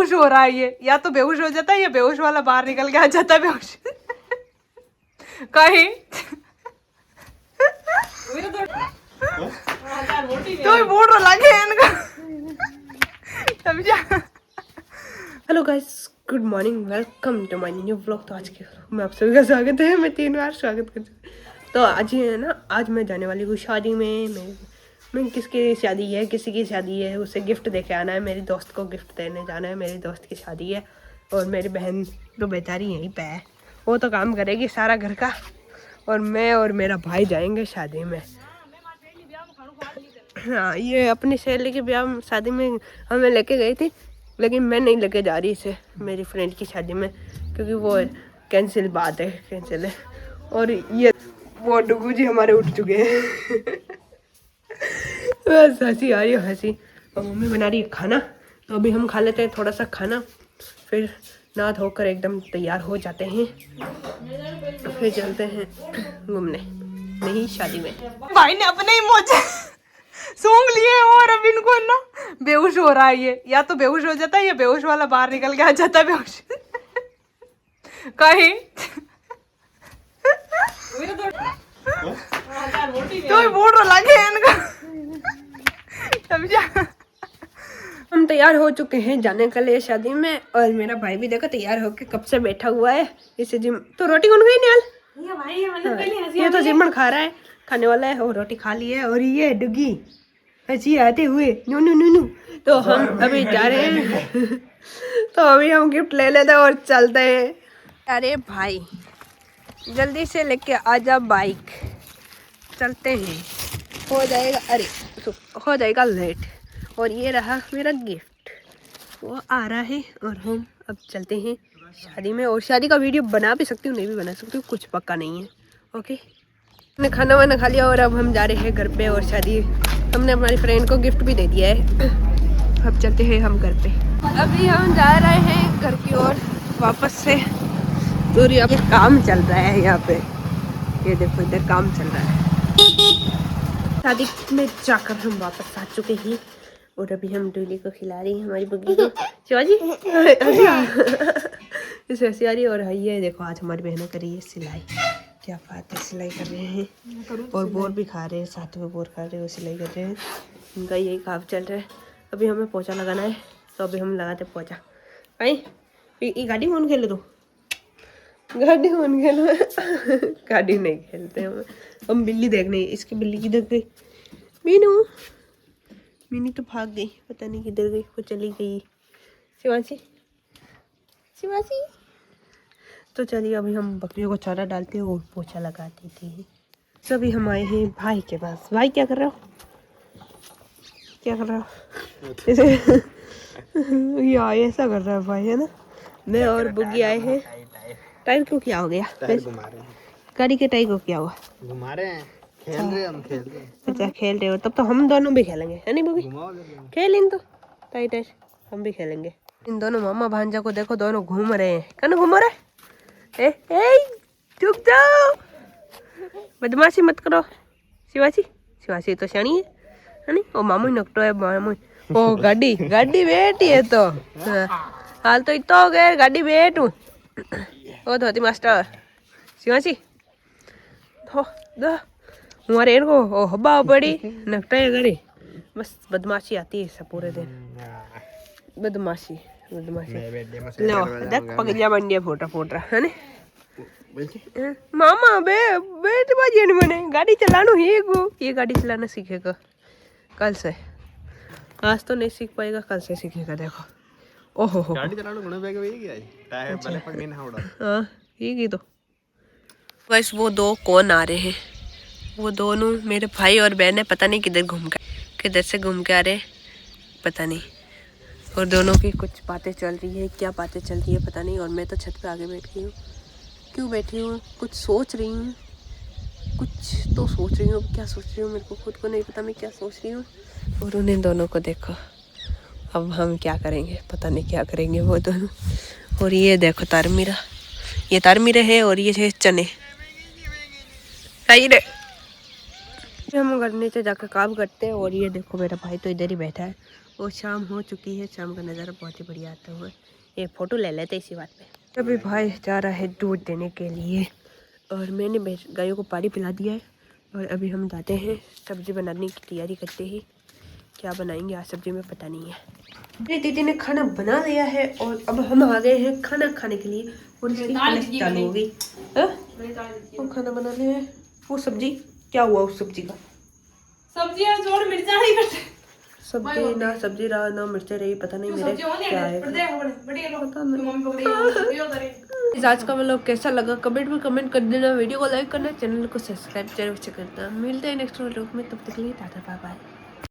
बेहोश हो रहा है ये, या तो बेहोश हो जाता है या बेहोश वाला बाहर निकल के आ जाता है बेहोश कहीं तो बोल रहा लगे इनका समझा। Hello guys, good morning, welcome to my new vlog. तो आज के मैं आप सभी का स्वागत है। मैं 3 बार स्वागत कर चुकी। तो आज ये है ना, आज मैं जाने वाली हूँ शादी में। मैं किसकी शादी है, किसी की शादी है, उसे गिफ्ट देके आना है। मेरी दोस्त को गिफ्ट देने जाना है। मेरी दोस्त की शादी है और मेरी बहन तो बेचारी यहीं पे है, वो तो काम करेगी सारा घर का, और मैं और मेरा भाई जाएंगे शादी में। हाँ, ये अपनी सहेली के ब्याह शादी में हमें लेके गई थी, लेकिन मैं नहीं लेके जा रही इसे मेरी फ्रेंड की शादी में, क्योंकि वो कैंसिल बात है, कैंसिल है। और ये वो डुगू जी हमारे उठ चुके हैं बस हंसी आ रही है, हंसी। और मम्मी बना रही है खाना, तो अभी हम खा लेते हैं थोड़ा सा खाना, फिर नहा धोकर एकदम तैयार हो जाते हैं, फिर चलते हैं घूमने नहीं शादी में। भाई ने अपने ही मोचे सूंघ लिए और अब इनको ना बेहोश हो रहा है ये, या तो बेहोश हो जाता है या बेहोश वाला बाहर निकल के आ जाता है बेहोश कहीं तो बोल रहा लगे इनका समझा। हम तैयार हो चुके हैं जाने के लिए शादी में, और मेरा भाई भी देखो तैयार होके कब से बैठा हुआ है इसे जिम। तो रोटी कौन गई निहाल? ये भाई ये तो जिमन खा रहा है, खाने वाला है, और रोटी खा ली है। और ये डुगी हंसी आते हुए नू नू नू नू। तो हम अभी जा रहे हैं तो अभी हम गिफ्ट ले लेते हैं और चलते हैं। अरे भाई जल्दी से लेके आजा बाइक, चलते हैं, हो जाएगा, अरे हो जाएगा लेट। और ये रहा मेरा गिफ्ट, वो आ रहा है, और हम अब चलते हैं शादी में। और शादी का वीडियो बना भी सकती हूँ, नहीं भी बना सकती हूँ, कुछ पक्का नहीं है। ओके, हमने खाना वाना खा लिया और अब हम जा रहे हैं घर पे, और शादी हमने हमारी फ्रेंड को गिफ्ट भी दे दिया है। अब चलते हैं हम घर पे। अभी हम जा रहे हैं घर की ओर वापस से। तो यहाँ पे काम चल रहा है, यहाँ पे ये देखो इधर काम चल रहा है। शादी में जाकर हम वापस आ चुके हैं, और अभी हम डोली को खिला रही हैं, हमारी बुग्गी को। शिवाजी इसे हंसी आ रही है। और ये देखो आज हमारी बहनें करी है सिलाई, क्या बात है, सिलाई कर रहे हैं और बोर भी खा रहे हैं, साथ में बोर खा रहे हैं और सिलाई कर रहे हैं। इनका यही काम चल रहा है। अभी हमें पोछा लगाना है, तो अभी हम लगाते पोछा। भाई ये गाड़ी कौन खेले, तो गाड़ी कौन खेलो गाड़ी नहीं खेलते हम बिल्ली देखने। इसकी बिल्ली किधर गई? मीनू, मिनी तो भाग गई, पता नहीं किधर गई, वो चली गई। शिवासी, शिवासी। तो चलिए अभी हम बकरियों को चारा डालते हैं और पोछा लगाते थे। सभी हम आए हैं भाई के पास। भाई क्या कर रहे हो, क्या कर रहे हो? ये ऐसा कर रहा है भाई, है ना। मैं और बुग्गी आए हैं। टायर को क्या हो गया? टायर घुमा रहे हैं, गाड़ी के टायर को क्या हुआ? घुमा रहे हैं, खेल रहे हैं, हम खेल रहे हैं। अच्छा खेल रहे हो, तब तो हम दोनों भी खेलेंगे, है नहीं बुग्गी? खेल इन तो टायर हम भी खेलेंगे। इन दोनों मामा भांजा को देखो, दोनों घूम रहे हैं। कौन घूम रहे? चुप जाओ, बदमाशी मत करो। शिवासी, शिवासी तो शानी है नहीं? ओ मामू नकटो है, मामू। ओ गाड़ी गाड़ी बेटी है तो हाल तो इतो हो गए, गाड़ी बेटू ओ धोती मास्टर शिवासी हो दो हमारे इनको ओ हब्बा पड़ी नकटा है गाड़ी। बस बदमाशी आती है सब पूरे दिन, बदमाशी बदमाशी। लो देख पगलिया मंडिया फोटा फोट रहा है ने मामा बे बेट बाजी नहीं बने। गाड़ी चलाना ही को, ये गाड़ी चलाना सीखेगा कल से, आज तो नहीं सीख पाएगा, कल से सीखेगा। देखो ओहो गाड़ी चलाना गुणे बैग में ही टायर वाले पकड़ने ना उड़ा। हां ठीक है। तो बस वो दो कौन आ रहे हैं, वो दोनों मेरे भाई और बहन है, पता नहीं किधर से घूम के आ रहे पता नहीं। और दोनों की कुछ बातें चल रही है, क्या बातें चल रही है पता नहीं। और मैं तो छत पे आगे बैठ गई हूँ। क्यों बैठी हूँ? कुछ सोच रही हूँ, कुछ तो सोच रही हूँ। क्या सोच रही हूँ मेरे को खुद को नहीं पता मैं क्या सोच रही हूँ। और उन्हें दोनों को देखो, अब हम क्या करेंगे पता नहीं क्या करेंगे वो दोनों। और ये देखो तारमीरा, ये तारमीरा है, और ये है चने। रे हम घर नीचे जाकर काम करते हैं। और ये देखो मेरा भाई तो इधर ही बैठा है, और शाम हो चुकी है, शाम का नज़ारा बहुत ही बढ़िया आता हुआ। एक फ़ोटो ले लेते इसी बात पे। अभी भाई जा रहा है दूध देने के लिए और मैंने गायों को पानी पिला दिया है और अभी हम जाते हैं सब्ज़ी बनाने की तैयारी करते ही। क्या बनाएंगे आज सब्ज़ी में पता नहीं है। मेरी दीदी ने खाना बना दिया है और अब हम आ गए हैं खाना खाने के लिए और इसकी क्लास चालू हो गई। हम खाना बनाने हैं। वो सब्जी क्या हुआ उस सब्जी का? सब्जी है जोड़ मिर्चा नहीं करते। सब्जी ना सब्जी रहा ना मिर्चे रही, पता नहीं मेरे क्या है। आज का व्लॉग कैसा लगा कमेंट में कमेंट कर देना, वीडियो को लाइक करना, चैनल को सब्सक्राइब जरूर से करना। मिलते हैं नेक्स्ट व्लॉग में, तब तक के लिए टाटा बाय बाय।